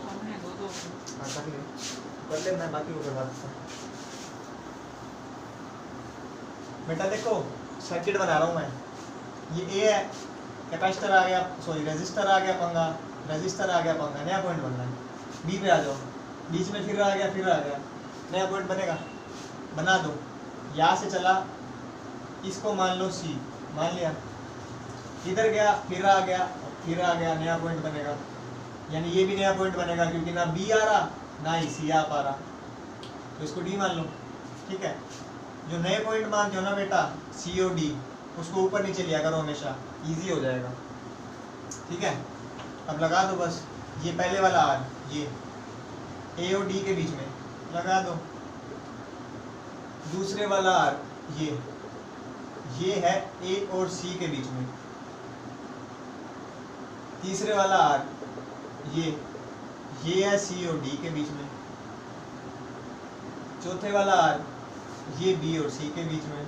हमने 2 हाँ कर ले, मैं बाकी को करवा देता हूँ। बेटा देखो सर्किट बना रहा हूँ मैं, ये ए है, कैपेसिटर आ गया, सॉरी रेजिस्टर आ गया पंगा, रेजिस्टर आ गया पंगा, नया पॉइंट बन रहा है। बी पे आ जाओ, बीच में फिर आ गया, नया पॉइंट बनेगा, बना दो। यहाँ से चला, इसको मान लो सी, मान लिया, इधर गया, फिर आ गया, नया पॉइंट बनेगा, यानी ये भी नया पॉइंट बनेगा क्योंकि ना बी आ रहा ना ही सी आ पा रहा, तो इसको डी मान लो। ठीक है, जो नए पॉइंट मानते हो ना बेटा सी और डी, उसको ऊपर नीचे लिया करो हमेशा, इजी हो जाएगा। ठीक है, अब लगा दो बस, ये पहले वाला आर, ये ए और डी के बीच में लगा दो, दूसरे वाला आर ये है ए और सी के बीच में, तीसरे वाला आर ये है सी और डी के बीच में, चौथे वाला आर ये बी और सी के बीच में,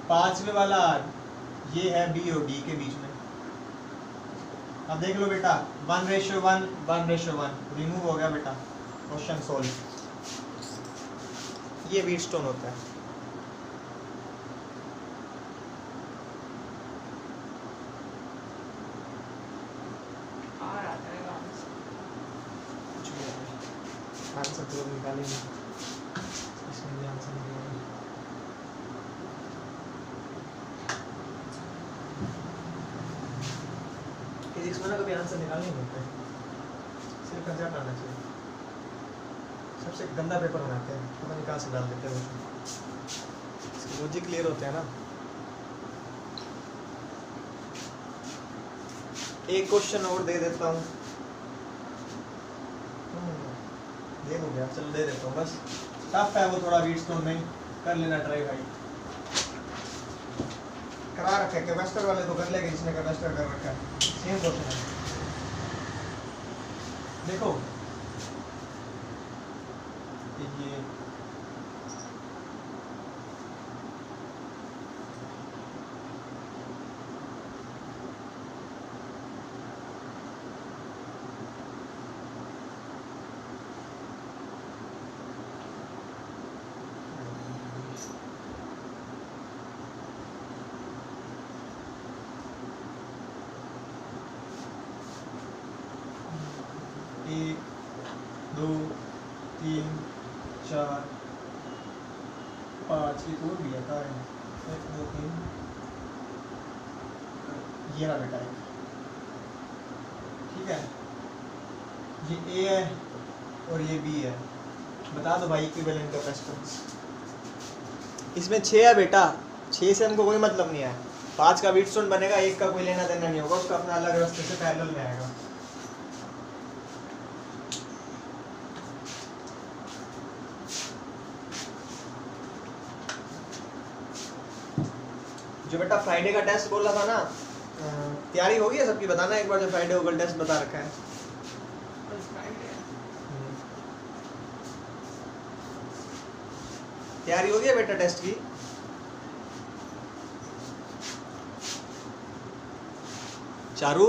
पांचवे वाला आर ये है बी और डी के बीच में। अब देख लो बेटा 1:1 1:1 रिमूव हो गया बेटा, क्वेश्चन सोल्व। ये व्हीटस्टोन होता है। इसमें ना कभी आंसर निकालने नहीं होते, सिर्फ कंसेप्ट आना चाहिए। सबसे गंदा पेपर बनाते हैं, पता नहीं कहाँ से डाल देते हैं उसमें, इसके लॉजिक क्लियर होते हैं ना। एक क्वेश्चन और दे देता हूँ, दे हो गया, चलो दे देता हूँ बस। टफ है वो थोड़ा, वीटस्टोन में कर लेना ट्राई भाई। करा रखा है केमिस्टर वाले तो कर लेंगे, जिसने केमिस्टर कर रखा है। सेम क्वेश्चन है, देखो ये एक, दो, तीन, चार, पाँच, ये और भी है, कहाँ है? एक, दो, तीन, ये रहा बेटा एक, ठीक है। ये ए है और ये बी है, बता दो भाई इक्विवेलेंट कैपेसिटेंस। इसमें 6 है बेटा, 6 से हमको कोई मतलब नहीं है। 5 का वीटस्टोन बनेगा, 1 का कोई लेना देना नहीं होगा, उसका अपना अलग रास्ते से पैरेलल में आएगा। जो बेटा फ्राइडे का टेस्ट बोला था ना, तैयारी हो गई है सबकी? बताना एक बार, जो फ्राइडे होगा टेस्ट बता रखा है। तैयारी हो गई है बेटा टेस्ट की? चारू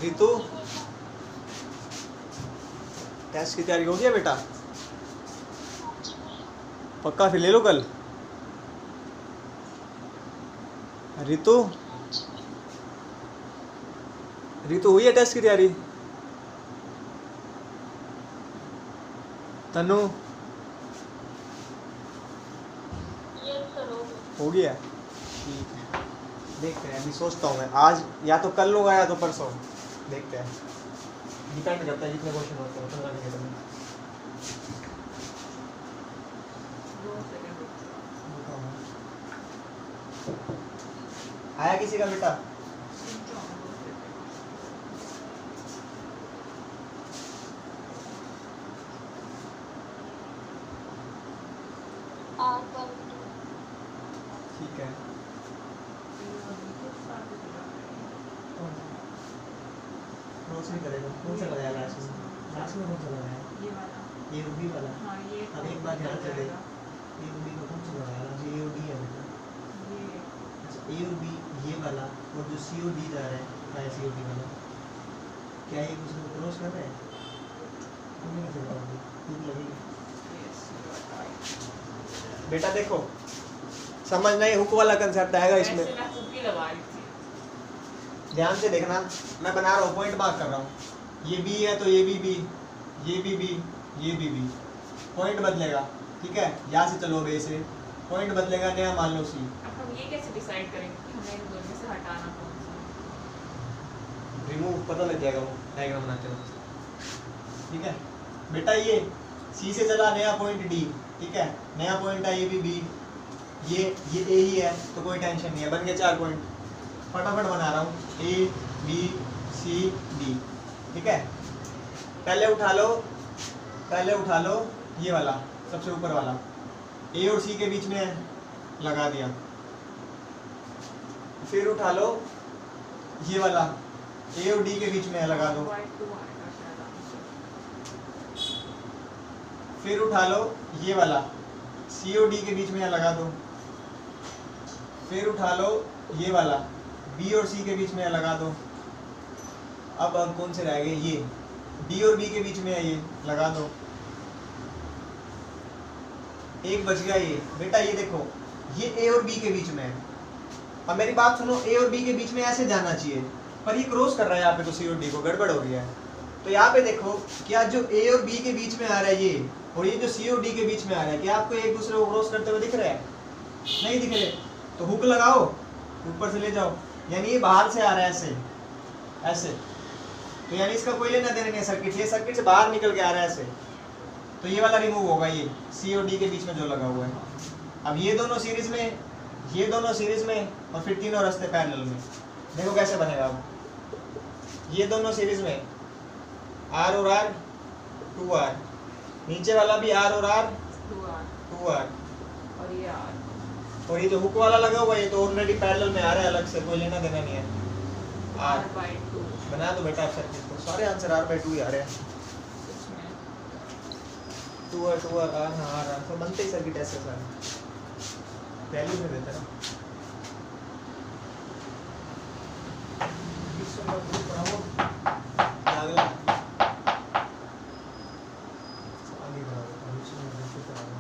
रितु टेस्ट की तैयारी हो गई है बेटा? पक्का फिर ले लो कल। रितु रितु हुई है टेस्ट की तैयारी? तनु हो गया? ठीक है, देखते हैं। अभी सोचता हूँ मैं, आज या तो कल होगा या तो परसों, देखते हैं, डिपेंड करता है जितने क्वेश्चन होते हैं 15 मिनट में। आया किसी का बेटा? ठीक है, रोशनी करेगा। कौन सा लगाया लास्ट में? लास्ट में कौन सा लगाया? ये वाला, ये रूबी वाला। हाँ ये। अब एक बार ध्यान से देख, ये रूबी को कौन सा लगाया? ये ओ डी है बेटा। ये अच्छा, ए और बी ये वाला, और जो सी ओ डी जा रहा है क्या है सी ओ डी वाला? क्या ये कुछ लोग क्रॉस कर रहे हैं? तुम्हें कैसे बताओगे? धूप लगेगी बेटा। देखो समझना, ये हुक वाला कंसेप्ट आएगा इसमें। ऐसे मैं हुक ही लगा रही थी। ध्यान से देखना, मैं बना रहा हूँ, पॉइंट मार्क कर रहा हूँ। ये बी है तो ये भी बी, ये भी बी, ये भी बी। पॉइंट बदलेगा, ठीक है? यहाँ से चलो बे से, पॉइंट बदलेगा, नया मान लो सी। अब हम ये कैसे डिसाइड करेंगे कि हमें इन दोनों में से हटाना कौन सा? रिमूव पता लग जाएगा वो डायग्राम बनाते वक्त, ठीक है बेटा? ये सी से चला, नया पॉइंट डी, ठीक है? नया पॉइंट है ये भी बी, ये ए ही है तो कोई टेंशन नहीं है, बन गए 4 पॉइंट। फटाफट बना रहा हूँ, ए बी सी डी, ठीक है? पहले उठा लो ये वाला, सबसे ऊपर वाला, ए और सी के बीच में लगा दिया। फिर उठा लो ये वाला, ए और डी के बीच में लगा दो। फिर उठा लो ये वाला, सी और डी के बीच में लगा दो। फिर उठा लो ये वाला, बी और सी के बीच में लगा दो। अब कौन से रह गए? ये डी और बी के बीच में है, ये लगा दो। एक बच गया ये बेटा। ये देखो, ये ए और बी के बीच में है। अब मेरी बात सुनो, ए और बी के बीच में ऐसे जाना चाहिए, पर ये क्रॉस कर रहा है यहाँ पे, तो सी और डी को गड़बड़ हो रही है। तो यहाँ पे देखो क्या जो ए और बी के बीच में आ रहा है ये, और ये जो सी और डी के बीच में आ रहा है, क्या आपको एक दूसरे को क्रॉस करते हुए दिख रहा है? नहीं दिख रहे। तो हुक लगाओ, ऊपर से ले जाओ, यानी ये बाहर से आ रहा है ऐसे ऐसे, तो यानी इसका कोई लेना देना नहीं है सर्किट, ये सर्किट से बाहर निकल के आ रहा है ऐसे, तो ये वाला रिमूव होगा, ये सी और डी के बीच में जो लगा हुआ है। अब ये दोनों सीरीज में, ये दोनों सीरीज में, और फिर तीनों रास्ते पैरेलल में। देखो कैसे बनेगा। अब ये दोनों सीरीज में आर और आर 2R, नीचे वाला भी आर और आर 2R, और ये आर, और ये जो हुक वाला लगा हुआ है ये तो ऑलरेडी पैरेलल में आ रहा है, अलग से कोई लेना देना नहीं है। R/2 बना दो बेटा सर्किट को, सारे आंसर R/2 ही आ रहे हैं। इसमें 2R R तो बनते ही सर्किट ऐसे सारे वैल्यू में देता है ना। इस वाला ग्रुप बनाओ, अगला आगे बढ़ाओ, इसमें ग्रुप बनाओ।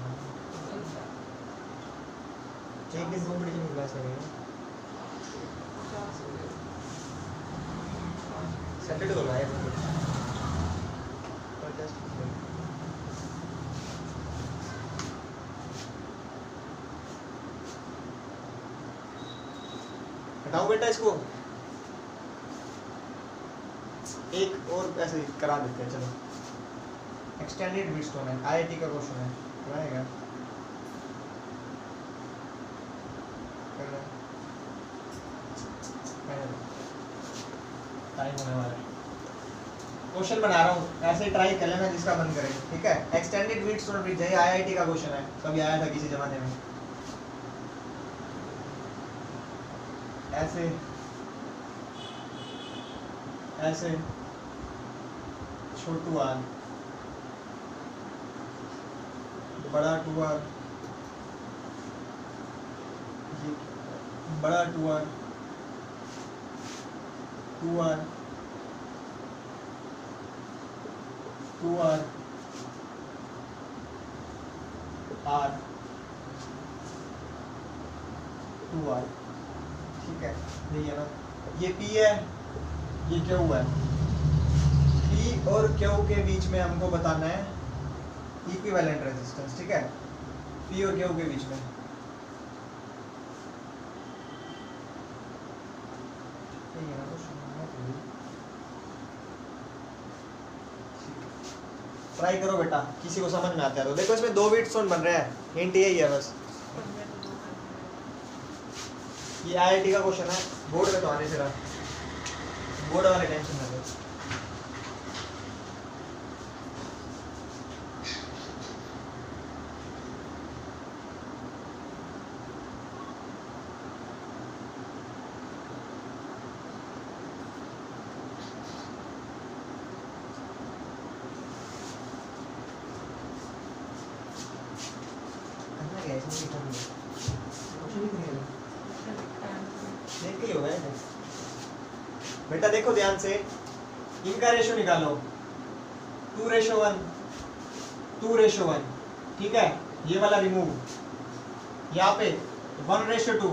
एक दिन कॉम्पिटिशन की क्लास लगेगा सैटरडे को लाए हटाओ बेटा इसको, एक और ऐसे करा देते हैं। चलो एक्सटेंडेड व्हीटस्टोन है, आईआईटी का क्वेश्चन है, बनाएगा टाइम होने वाला है। क्वेश्चन बना रहा हूँ, ऐसे ट्राई कर लेना जिसका मन करे, ठीक है। एक्सटेंडेड व्हीटस्टोन ब्रिज है, आईआईटी का क्वेश्चन है, कभी आया था किसी जमाने में। ऐसे ऐसे छोटू आर, बड़ा 2R, बड़ा 2R 2R 2R R 2R, ठीक है। यही है ना, ये P है, ये Q है। P और Q के बीच में हमको बताना है इक्विवेलेंट रेजिस्टेंस, ठीक है। P और Q के बीच में ट्राई करो बेटा, किसी को समझ में आता है तो। देखो इसमें 2 व्हीटस्टोन बन रहे हैं, हिंट यही है बस। ये आईआईटी का क्वेश्चन है, बोर्ड में तो आने से रहा, बोर्ड वाले टेंशन ना लो। बेटा देखो ध्यान से, इनका रेशो निकालो 2:1 2:1, ठीक है। ये वाला रिमूव, यहाँ पे 1:2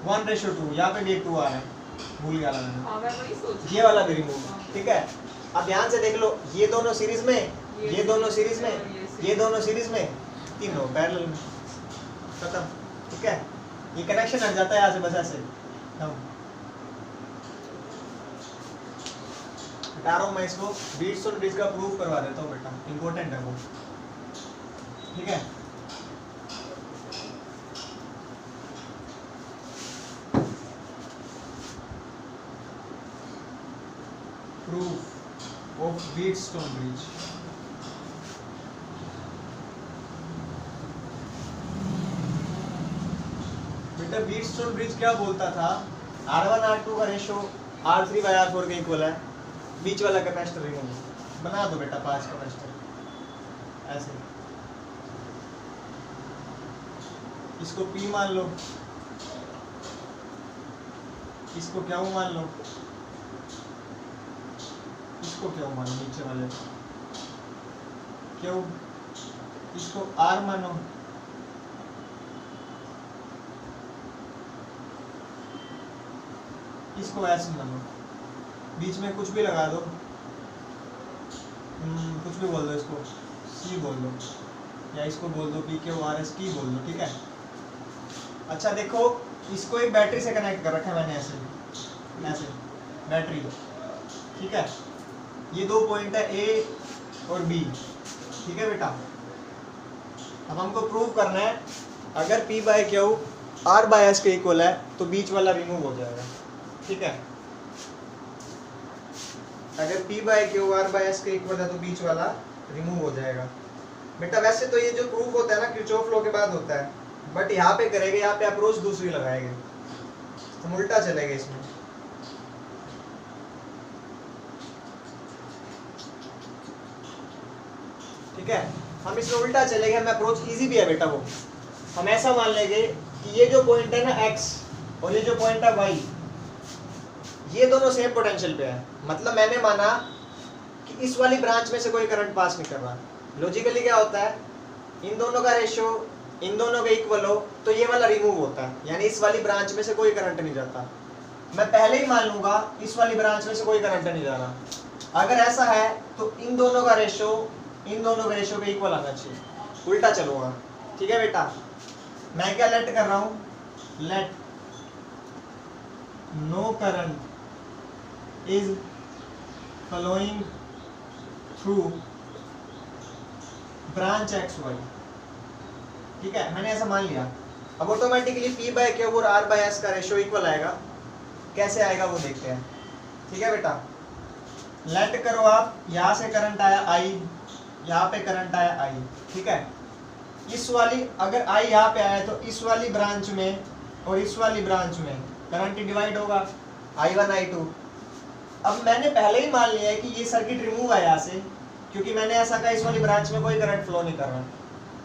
1:2, यहाँ पे भी एक 2 आ रहा है, भूल गया मैंने। ये वाला भी रिमूव, ठीक है। अब ध्यान से देख लो, ये दोनों सीरीज में, ये दोनों सीरीज में, ये दोनों सीरीज में, तीनों पैरेलल में, खत्म, ठीक है। ये कनेक्शन हट जाता है यहाँ से, बस ऐसे हटा रहा हूँ मैं इसको। व्हीटस्टोन ब्रिज का प्रूफ करवा देता हूँ बेटा, इंपॉर्टेंट है वो, ठीक है। Proof of Wheatstone bridge. बेटा व्हीटस्टोन ब्रिज क्या बोलता था, R1 R2 का रेशो R3/R4 के इक्वल है, बीच वाला कैपेसिटर रिमूव। बना दो बेटा 5 कैपेसिटर ऐसे, इसको P मान लो, इसको क्या मान लो, इसको क्या मानो, नीचे वाले क्यों, इसको R मानो, इसको S मानो, बीच में कुछ भी लगा दो, कुछ भी बोल दो, इसको सी बोल दो या इसको बोल दो PQRS की बोल दो, ठीक है। अच्छा देखो, इसको एक बैटरी से कनेक्ट कर रखा है मैंने, ऐसे बैटरी, ठीक है। ये दो पॉइंट है A और B, ठीक है बेटा। अब हमको प्रूव करना है अगर P/Q R/S के इक्वल है तो बीच वाला रिमूव हो जाएगा, ठीक है। अगर P/Q R/S के इक्वल है तो बीच वाला रिमूव हो जाएगा बेटा। वैसे तो ये जो प्रूफ होता है ना किरचॉफ लॉ के बाद होता है, बट यहाँ पे करेंगे, यहाँ पे अप्रोच दूसरी लगाएंगे, हम उल्टा चलेंगे इसमें। ठीक है, हम इसमें उल्टा चलेंगे, हम अप्रोच इजी भी है बेटा। वो हम ऐसा मान लेंगे कि ये जो पॉइंट है ना x और ये जो पॉइंट है y, ये दोनों सेम पोटेंशियल पे है। मतलब मैंने माना कि इस वाली ब्रांच में से कोई करंट पास नहीं कर रहा। लॉजिकली क्या होता है, इन दोनों का रेशियो इन दोनों के इक्वल हो तो ये वाला रिमूव होता है, यानी इस वाली ब्रांच में से कोई करंट नहीं जाता। मैं पहले ही मान लूंगा इस वाली ब्रांच में से कोई करंट नहीं जा रहा। अगर ऐसा है तो इन दोनों का रेशियो इन दोनों के रेशियो के इक्वल आना चाहिए, उल्टा चलूंगा, ठीक है बेटा। मैं क्या लेट कर रहा हूं, let no current is flowing through branch XY, ठीक है, मैंने ऐसा मान लिया। अब ऑटोमेटिकली P/Q और R/S का रेशियो इक्वल आएगा। कैसे आएगा वो देखते हैं, ठीक है बेटा। लेट करो आप, यहाँ से करंट आया I, यहाँ पे करंट आया I, ठीक है। इस वाली अगर I यहाँ पे आया तो इस वाली ब्रांच में और इस वाली ब्रांच में करंट डिवाइड होगा, I1 I2। अब मैंने पहले ही मान लिया है कि ये सर्किट रिमूव है यहाँ से, क्योंकि मैंने ऐसा कहा इस वाली ब्रांच में कोई करंट फ्लो नहीं कर रहा।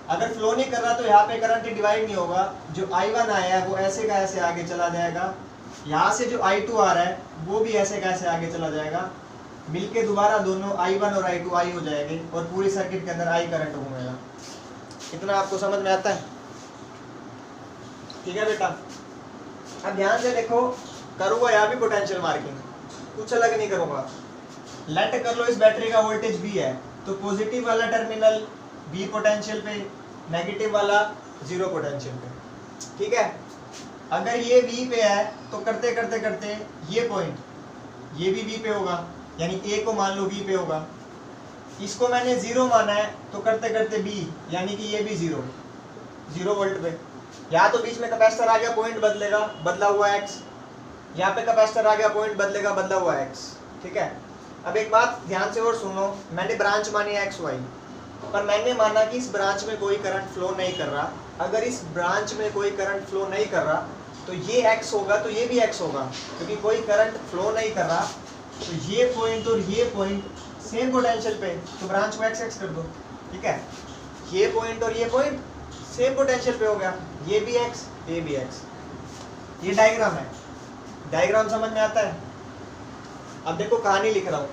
अगर फ्लो नहीं कर रहा तो यहाँ पे करंट डिवाइड नहीं होगा। जो I1 आया है वो ऐसे का ऐसे आगे चला जाएगा, यहाँ से जो I2 आ रहा है वो भी ऐसे का ऐसे आगे चला जाएगा, मिलके दोबारा दोनों I1 और I2 I हो जाएंगे और पूरी सर्किट के अंदर I करंट घूमेगा। इतना आपको समझ में आता है, ठीक है बेटा। अब ध्यान से देखो, करूँगा यहाँ भी पोटेंशियल मार्किंग, कुछ अलग नहीं करूँगा। लेट कर लो इस बैटरी का वोल्टेज V है, तो पॉजिटिव वाला टर्मिनल V पोटेंशियल पे, नेगेटिव वाला 0 पोटेंशियल पे, ठीक है। अगर ये V पे है तो करते करते करते ये पॉइंट ये भी V पे होगा, यानी A को मान लो V पे होगा। इसको मैंने 0 माना है तो करते करते B, यानी कि ये भी 0 वोल्ट पे। यहाँ तो बीच में कैपेसिटर आ गया, पॉइंट बदलेगा, बदला हुआ X। यहाँ पे कैपेसिटर आ गया, पॉइंट बदलेगा, बदला हुआ X, ठीक है। अब एक बात ध्यान से और सुनो, मैंने ब्रांच मानी है XY, पर मैंने माना कि इस ब्रांच में कोई करंट फ्लो नहीं कर रहा। अगर इस ब्रांच में कोई करंट फ्लो नहीं कर रहा तो ये X होगा तो ये भी X होगा, क्योंकि कोई करंट फ्लो नहीं कर रहा। तो ये पॉइंट और ये पॉइंट सेम पोटेंशियल पे, तो ब्रांच को XX कर दो, ठीक है। ये पॉइंट और ये पॉइंट सेम पोटेंशियल पे हो गया, ये भी X ये भी X। ये डायग्राम है, डायग्राम समझ में आता है। अब देखो कहानी लिख रहा हूँ,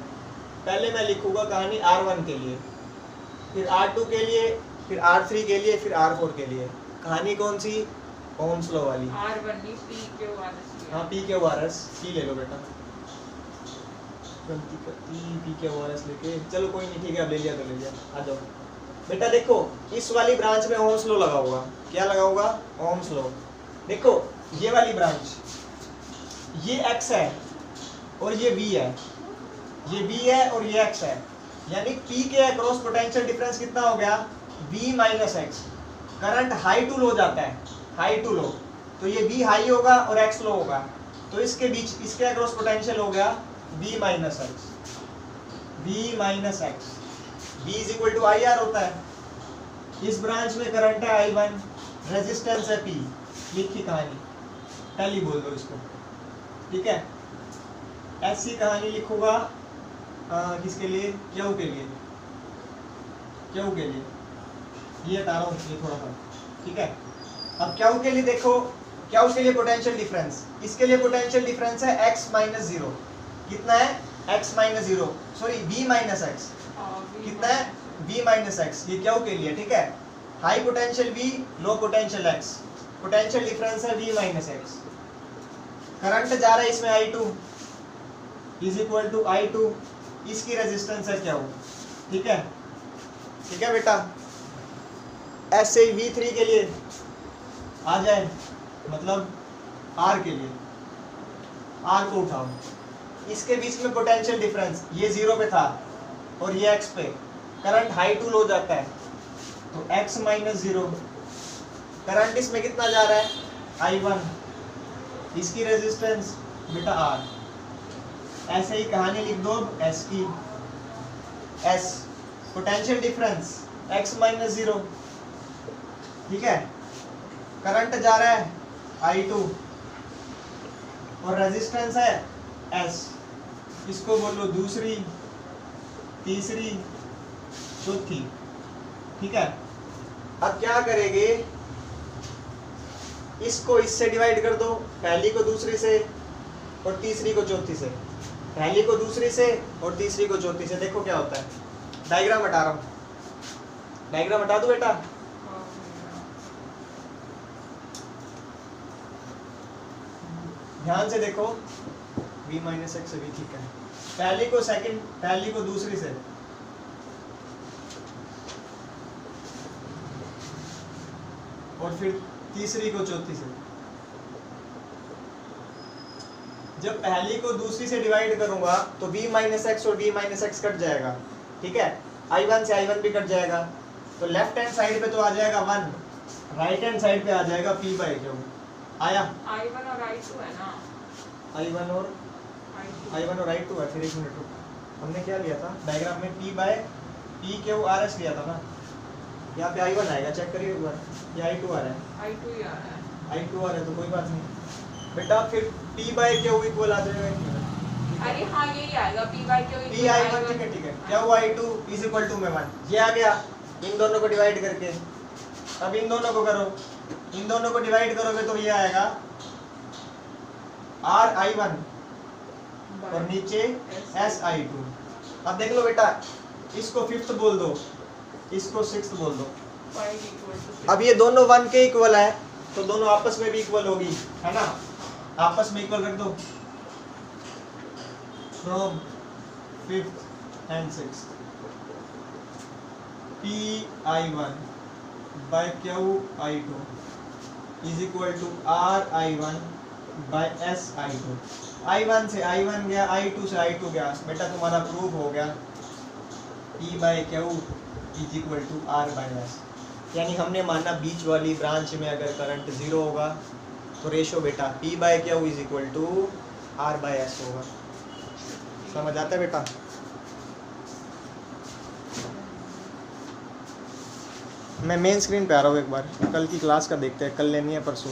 पहले मैं लिखूंगा कहानी R1 के लिए, फिर R2 के लिए, फिर R3 के लिए, फिर R4 के लिए। कहानी कौन सी, ओम्स लॉ वाली। R1 PQRS, हाँ PQRS की ले लो बेटा, गलती करती PQRS लेके, चलो कोई नहीं, ठीक है, अब ले लिया तो ले लिया। आ जाओ बेटा, देखो इस वाली ब्रांच में ओम्स लॉ लगा होगा। क्या लगा होगा, ओम्स लॉ। देखो ये वाली ब्रांच, ये X है और ये V है, ये V है और ये X है, यानी P के अक्रॉस पोटेंशियल डिफरेंस कितना हो गया, V minus X। Current high to low जाता है, हाई टू लो, तो ये V हाई होगा और X लो होगा, तो इसके बीच इसके अक्रॉस पोटेंशियल हो गया V minus X, V minus X। V is equal to IR होता है। इस ब्रांच में करंट है I1, रेजिस्टेंस है P। लिखी कहानी, पहली बोल दो इसको, ठीक है। ऐसी कहानी लिखूंगा किसके लिए, क्यू के लिए, क्यू के लिए, ये हटा रहा हूँ ये थोड़ा सा, ठीक है। अब क्यू के लिए देखो, क्यू के लिए पोटेंशियल डिफरेंस, इसके लिए पोटेंशियल डिफरेंस है x माइनस 0। कितना है, x minus 0, sorry v minus x। कितना है, v माइनस x, ये क्यू के लिए, ठीक है। High potential v, low potential x, potential difference है v माइनस x। करंट जा रहा है इसमें I2 is equal to I2, इसकी रेजिस्टेंस है क्या हो, ठीक है बेटा। ऐसे ही V3 के लिए आ जाए, मतलब R के लिए, R को उठाओ, इसके बीच में पोटेंशियल डिफरेंस, ये 0 पे था और ये x पे, करंट हाई टू लो जाता है तो x माइनस 0, करंट इसमें कितना जा रहा है I1, इसकी रेजिस्टेंस बेटा R। ऐसे ही कहानी लिख दो S की, S potential difference x minus 0, ठीक है, करंट जा रहा है I2 और रेजिस्टेंस है S, इसको बोलो दूसरी, तीसरी, चौथी, ठीक है। अब क्या करेंगे, इसको इससे डिवाइड कर दो, पहली को दूसरी से और तीसरी को चौथी से, पहली को दूसरी से और तीसरी को चौथी से, देखो क्या होता है। डायग्राम हटा रहा हूं, डायग्राम हटा दो बेटा। ध्यान से देखो, v माइनस एक्स भी ठीक है, पहली को सेकंड, पहली को दूसरी से, और फिर तीसरी को चौथी से। जब पहली को दूसरी से डिवाइड करूंगा तो v माइनस एक्स और v माइनस एक्स कट जाएगा, ठीक है, I1 से I1 भी कट जाएगा, तो लेफ्ट हैंड साइड पे तो आ जाएगा 1, राइट हैंड साइड पे आ जाएगा p बाई क्यू। आया I1 और I2 है ना, I1 और I2 है। फिर एक मिनट रुक, हमने क्या लिया था डायग्राम में, p by p q r s लिया था ना, यहाँ पे I1 आएगा, चेक करिए एक बार, ये I2 आ रहा है, I2 ही आ रहा है, I2 आ रहा है तो कोई बात नहीं बेटा, फिर p बाय क्यू इक्वल आ जाएगा। अरे हाँ यही आएगा, p bye Q p I1, ठीक है, क्या हुआ I2 इज इक्वल टू में 1, ये आ गया, इन दोनों को डिवाइड करके। अब इन दोनों को करो, इन दोनों को डिवाइड करोगे तो ये आएगा R I1 और नीचे S I2। अब देख लो बेटा, इसको फिफ्थ बोल दो, इसको सिक्स्थ बोल दो। अब ये दोनों 1 के इक्वल है तो दोनों आपस में भी इक्वल होगी, है ना, आपस में इक्वल रख दो। From fifth and sixth P I1 by Q I2 is equal to R I1 by S I2। I1 से I1 गया, I2 से I2 गया, बेटा तुम्हारा प्रूफ हो गया P by Q is equal to R by S। यानी हमने माना बीच वाली ब्रांच में अगर करंट 0 होगा तो रेशो बेटा P by Q is equal to R by S होगा। समझ आता है बेटा? मैं मेन स्क्रीन पे आ रहा हूँ, एक बार कल की क्लास का देखते हैं, कल लेनी है परसों।